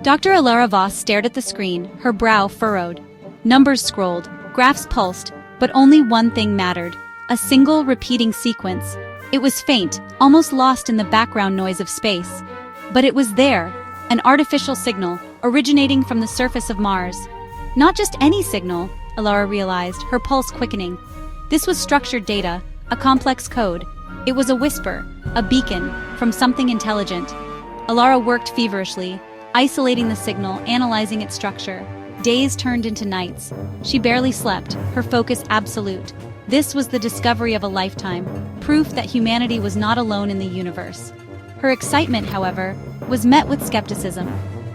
Dr. Elara Voss stared at the screen, her brow furrowed. Numbers scrolled, graphs pulsed, but only one thing mattered: a single repeating sequence. It was faint, almost lost in the background noise of space. But it was there, an artificial signal, originating from the surface of Mars. Not just any signal, Elara realized, her pulse quickening. This was structured data, a complex code. It was a whisper, a beacon, from something intelligent. Elara worked feverishly, isolating the signal, analyzing its structure. Days turned into nights. She barely slept, her focus absolute. This was the discovery of a lifetime, proof that humanity was not alone in the universe. Her excitement, however, was met with skepticism.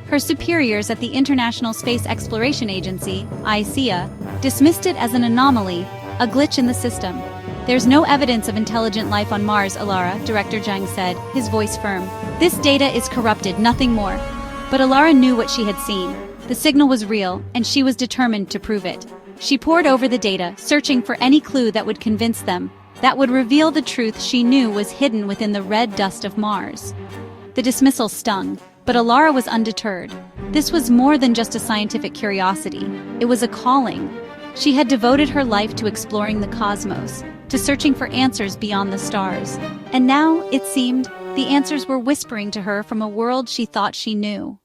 Her superiors at the International Space Exploration Agency, ISEA, dismissed it as an anomaly, a glitch in the system. "There's no evidence of intelligent life on Mars, Elara," Director Zhang said, his voice firm. "This data is corrupted, nothing more." But Elara knew what she had seen. The signal was real, and she was determined to prove it. She pored over the data, searching for any clue that would convince them, that would reveal the truth she knew was hidden within the red dust of Mars. The dismissal stung, but Elara was undeterred. This was more than just a scientific curiosity. It was a calling. She had devoted her life to exploring the cosmos, to searching for answers beyond the stars. And now, it seemed, the answers were whispering to her from a world she thought she knew.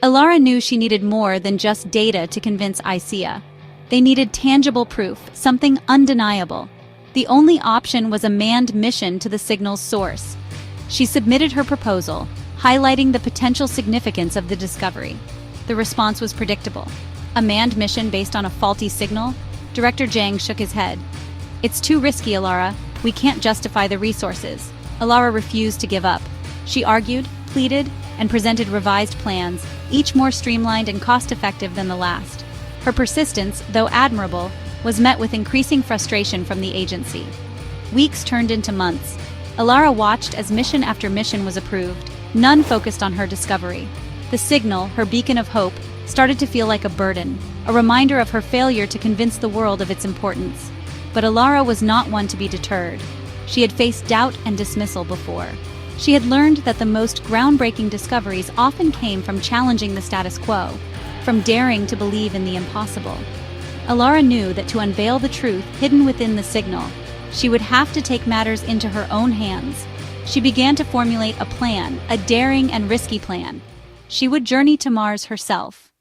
Elara knew she needed more than just data to convince ISEA. They needed tangible proof, something undeniable. The only option was a manned mission to the signal's source. She submitted her proposal, highlighting the potential significance of the discovery. The response was predictable. A manned mission based on a faulty signal? Director Zhang shook his head. "It's too risky, Elara. We can't justify the resources." Elara refused to give up. She argued, pleaded, and presented revised plans, each more streamlined and cost-effective than the last. Her persistence, though admirable, was met with increasing frustration from the agency. Weeks turned into months. Elara watched as mission after mission was approved, none focused on her discovery. The signal, her beacon of hope, started to feel like a burden, a reminder of her failure to convince the world of its importance. But Elara was not one to be deterred. She had faced doubt and dismissal before. She had learned that the most groundbreaking discoveries often came from challenging the status quo, from daring to believe in the impossible. Elara knew that to unveil the truth hidden within the signal, she would have to take matters into her own hands. She began to formulate a plan, a daring and risky plan. She would journey to Mars herself.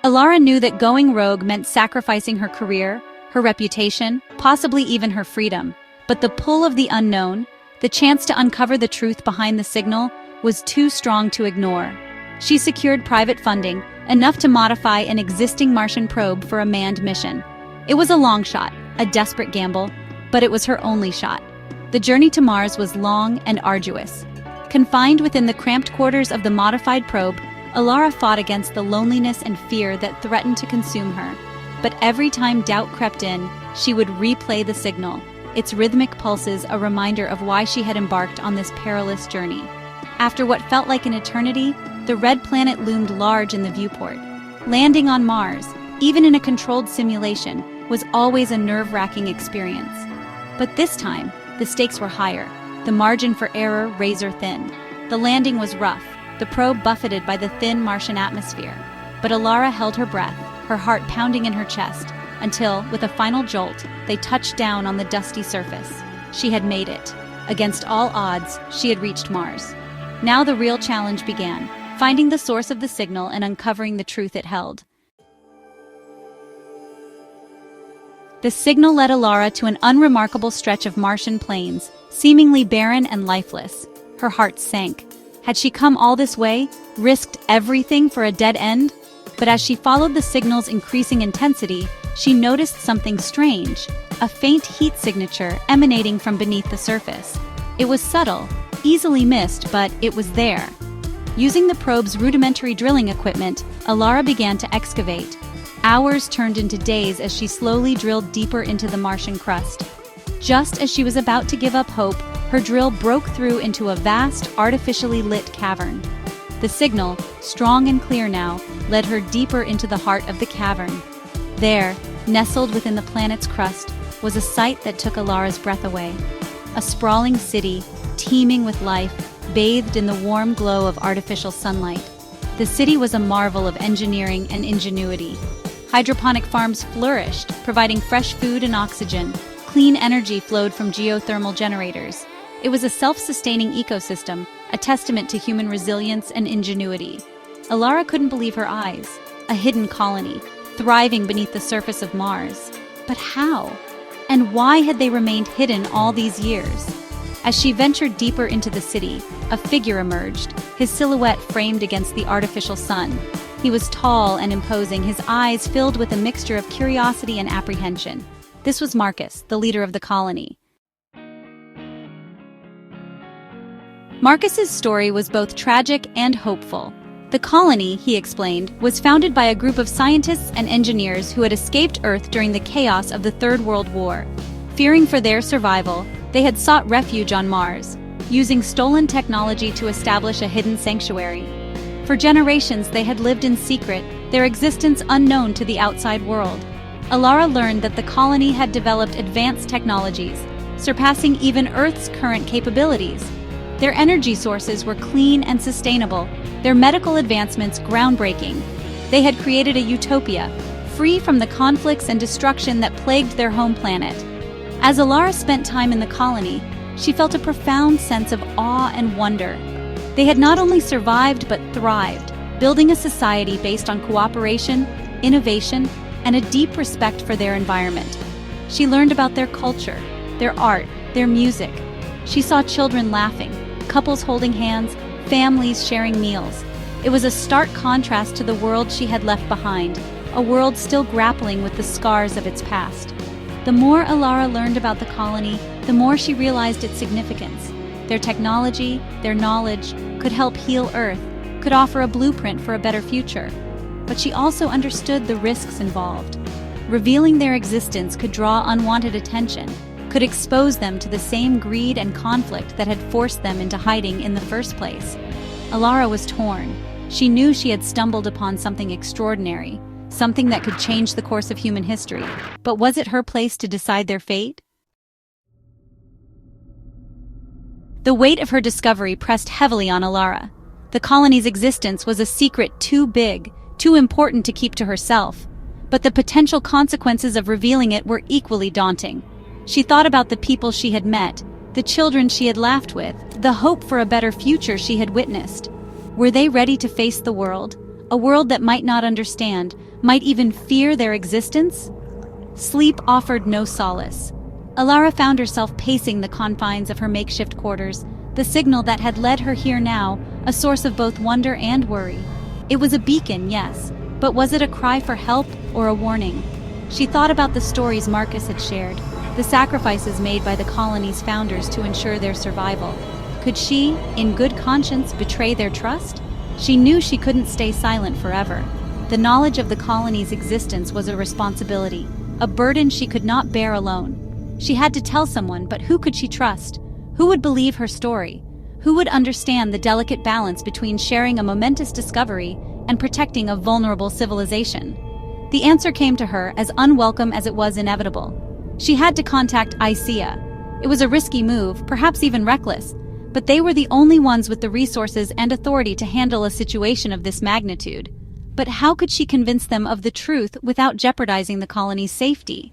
Elara knew that going rogue meant sacrificing her career, her reputation, possibly even her freedom. But the pull of the unknown, the chance to uncover the truth behind the signal, was too strong to ignore. She secured private funding, enough to modify an existing Martian probe for a manned mission. It was a long shot, a desperate gamble, but it was her only shot. The journey to Mars was long and arduous. Confined within the cramped quarters of the modified probe, Elara fought against the loneliness and fear that threatened to consume her. But every time doubt crept in, she would replay the signal, its rhythmic pulses a reminder of why she had embarked on this perilous journey. After what felt like an eternity, the red planet loomed large in the viewport. Landing on Mars, even in a controlled simulation, was always a nerve-wracking experience. But this time, the stakes were higher, the margin for error razor-thin. The landing was rough, the probe buffeted by the thin Martian atmosphere. But Elara held her breath, her heart pounding in her chest, until, with a final jolt, they touched down on the dusty surface. She had made it. Against all odds, she had reached Mars. Now the real challenge began, finding the source of the signal and uncovering the truth it held. The signal led Elara to an unremarkable stretch of Martian plains, seemingly barren and lifeless. Her heart sank. Had she come all this way, risked everything for a dead end? But as she followed the signal's increasing intensity, she noticed something strange, a faint heat signature emanating from beneath the surface. It was subtle, easily missed, but it was there. Using the probe's rudimentary drilling equipment, Elara began to excavate. Hours turned into days as she slowly drilled deeper into the Martian crust. Just as she was about to give up hope, her drill broke through into a vast, artificially lit cavern. The signal, strong and clear now, led her deeper into the heart of the cavern. There, nestled within the planet's crust, was a sight that took Elara's breath away. A sprawling city, teeming with life, bathed in the warm glow of artificial sunlight. The city was a marvel of engineering and ingenuity. Hydroponic farms flourished, providing fresh food and oxygen. Clean energy flowed from geothermal generators. It was a self-sustaining ecosystem, a testament to human resilience and ingenuity. Elara couldn't believe her eyes. A hidden colony, thriving beneath the surface of Mars. But how? And why had they remained hidden all these years? As she ventured deeper into the city, a figure emerged, his silhouette framed against the artificial sun. He was tall and imposing, his eyes filled with a mixture of curiosity and apprehension. This was Marcus, the leader of the colony. Marcus's story was both tragic and hopeful. The colony, he explained, was founded by a group of scientists and engineers who had escaped Earth during the chaos of the Third World War. Fearing for their survival, they had sought refuge on Mars, using stolen technology to establish a hidden sanctuary. For generations, they had lived in secret, their existence unknown to the outside world. Elara learned that the colony had developed advanced technologies, surpassing even Earth's current capabilities. Their energy sources were clean and sustainable, their medical advancements groundbreaking. They had created a utopia, free from the conflicts and destruction that plagued their home planet. As Elara spent time in the colony, she felt a profound sense of awe and wonder. They had not only survived but thrived, building a society based on cooperation, innovation, and a deep respect for their environment. She learned about their culture, their art, their music. She saw children laughing, couples holding hands, families sharing meals. It was a stark contrast to the world she had left behind, a world still grappling with the scars of its past. The more Elara learned about the colony, the more she realized its significance. Their technology, their knowledge, could help heal Earth, could offer a blueprint for a better future. But she also understood the risks involved. Revealing their existence could draw unwanted attention, could expose them to the same greed and conflict that had forced them into hiding in the first place. Elara was torn. She knew she had stumbled upon something extraordinary, something that could change the course of human history. But was it her place to decide their fate? The weight of her discovery pressed heavily on Elara. The colony's existence was a secret too big, too important to keep to herself. But the potential consequences of revealing it were equally daunting. She thought about the people she had met, the children she had laughed with, the hope for a better future she had witnessed. Were they ready to face the world? A world that might not understand, might even fear their existence? Sleep offered no solace. Elara found herself pacing the confines of her makeshift quarters, the signal that had led her here now, a source of both wonder and worry. It was a beacon, yes, but was it a cry for help or a warning? She thought about the stories Marcus had shared, the sacrifices made by the colony's founders to ensure their survival. Could she, in good conscience, betray their trust? She knew she couldn't stay silent forever. The knowledge of the colony's existence was a responsibility, a burden she could not bear alone. She had to tell someone, but who could she trust? Who would believe her story? Who would understand the delicate balance between sharing a momentous discovery and protecting a vulnerable civilization? The answer came to her as unwelcome as it was inevitable. She had to contact ISEA. It was a risky move, perhaps even reckless, but they were the only ones with the resources and authority to handle a situation of this magnitude. But how could she convince them of the truth without jeopardizing the colony's safety?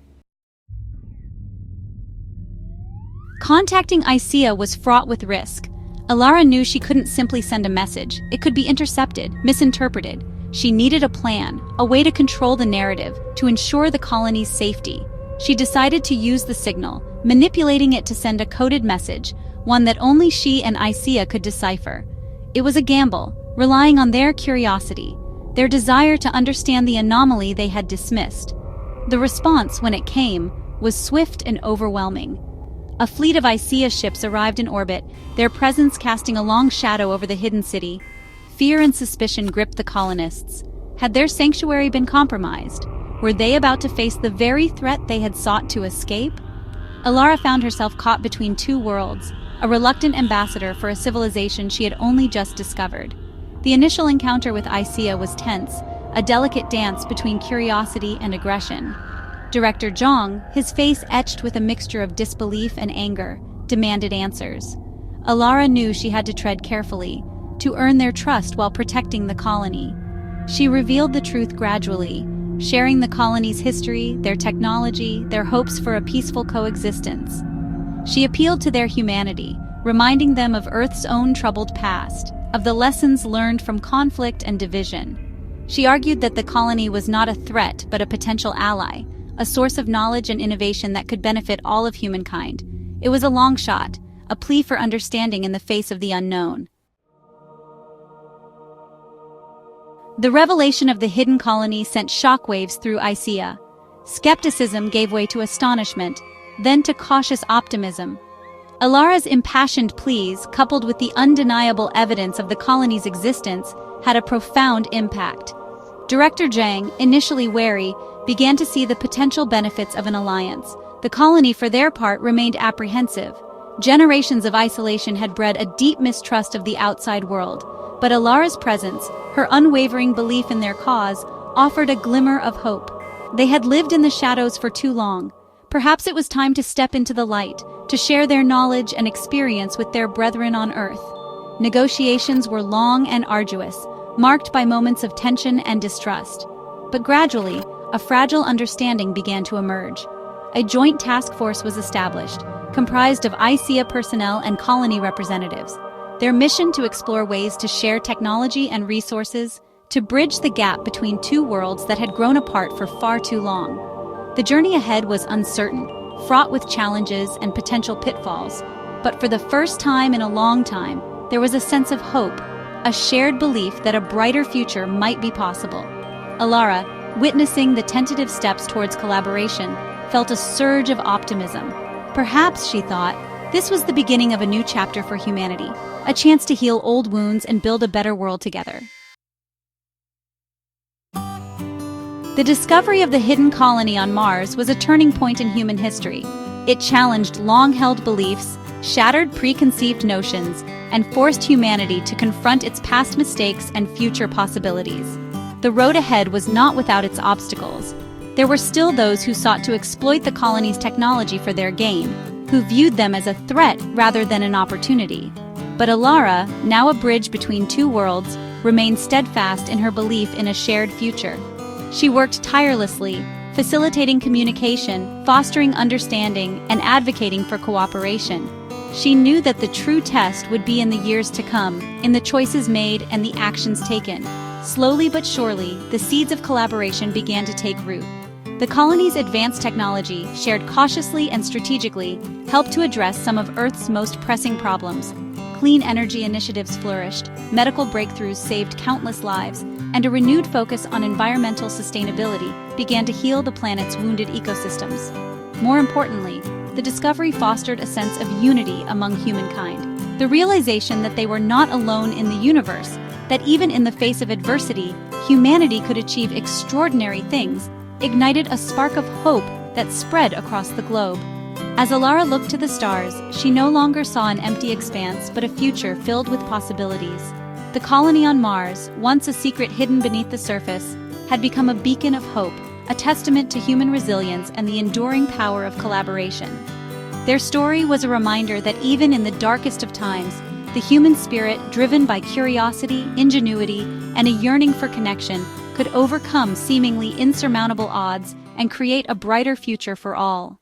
Contacting ISEA was fraught with risk. Elara knew she couldn't simply send a message. It could be intercepted, misinterpreted. She needed a plan, a way to control the narrative, to ensure the colony's safety. She decided to use the signal, manipulating it to send a coded message, one that only she and ISEA could decipher. It was a gamble, relying on their curiosity, their desire to understand the anomaly they had dismissed. The response, when it came, was swift and overwhelming. A fleet of ISEA ships arrived in orbit, their presence casting a long shadow over the hidden city. Fear and suspicion gripped the colonists. Had their sanctuary been compromised? Were they about to face the very threat they had sought to escape? Elara found herself caught between two worlds, a reluctant ambassador for a civilization she had only just discovered. The initial encounter with ISEA was tense, a delicate dance between curiosity and aggression. Director Zhang, his face etched with a mixture of disbelief and anger, demanded answers. Elara knew she had to tread carefully, to earn their trust while protecting the colony. She revealed the truth gradually, sharing the colony's history, their technology, their hopes for a peaceful coexistence. She appealed to their humanity, reminding them of Earth's own troubled past, of the lessons learned from conflict and division. She argued that the colony was not a threat but a potential ally, a source of knowledge and innovation that could benefit all of humankind. It was a long shot, a plea for understanding in the face of the unknown. The revelation of the hidden colony sent shockwaves through ISEA. Skepticism gave way to astonishment, then to cautious optimism. Elara's impassioned pleas, coupled with the undeniable evidence of the colony's existence, had a profound impact. Director Zhang, initially wary, began to see the potential benefits of an alliance. The colony, for their part, remained apprehensive. Generations of isolation had bred a deep mistrust of the outside world, but Elara's presence, her unwavering belief in their cause, offered a glimmer of hope. They had lived in the shadows for too long. Perhaps it was time to step into the light, to share their knowledge and experience with their brethren on Earth. Negotiations were long and arduous, marked by moments of tension and distrust. But gradually, a fragile understanding began to emerge. A joint task force was established, comprised of ISEA personnel and colony representatives. Their mission to explore ways to share technology and resources, to bridge the gap between two worlds that had grown apart for far too long. The journey ahead was uncertain, fraught with challenges and potential pitfalls. But for the first time in a long time, there was a sense of hope, a shared belief that a brighter future might be possible. Elara, witnessing the tentative steps towards collaboration, felt a surge of optimism. Perhaps, she thought, this was the beginning of a new chapter for humanity, a chance to heal old wounds and build a better world together. The discovery of the hidden colony on Mars was a turning point in human history. It challenged long-held beliefs, shattered preconceived notions, and forced humanity to confront its past mistakes and future possibilities. The road ahead was not without its obstacles. There were still those who sought to exploit the colony's technology for their gain, who viewed them as a threat rather than an opportunity. But Elara, now a bridge between two worlds, remained steadfast in her belief in a shared future. She worked tirelessly, facilitating communication, fostering understanding, and advocating for cooperation. She knew that the true test would be in the years to come, in the choices made and the actions taken. Slowly but surely, the seeds of collaboration began to take root. The colony's advanced technology, shared cautiously and strategically, helped to address some of Earth's most pressing problems. Clean energy initiatives flourished, medical breakthroughs saved countless lives, and a renewed focus on environmental sustainability began to heal the planet's wounded ecosystems. More importantly, the discovery fostered a sense of unity among humankind. The realization that they were not alone in the universe, that even in the face of adversity, humanity could achieve extraordinary things, ignited a spark of hope that spread across the globe. As Elara looked to the stars, she no longer saw an empty expanse but a future filled with possibilities. The colony on Mars, once a secret hidden beneath the surface, had become a beacon of hope, a testament to human resilience and the enduring power of collaboration. Their story was a reminder that even in the darkest of times, the human spirit, driven by curiosity, ingenuity, and a yearning for connection, could overcome seemingly insurmountable odds and create a brighter future for all.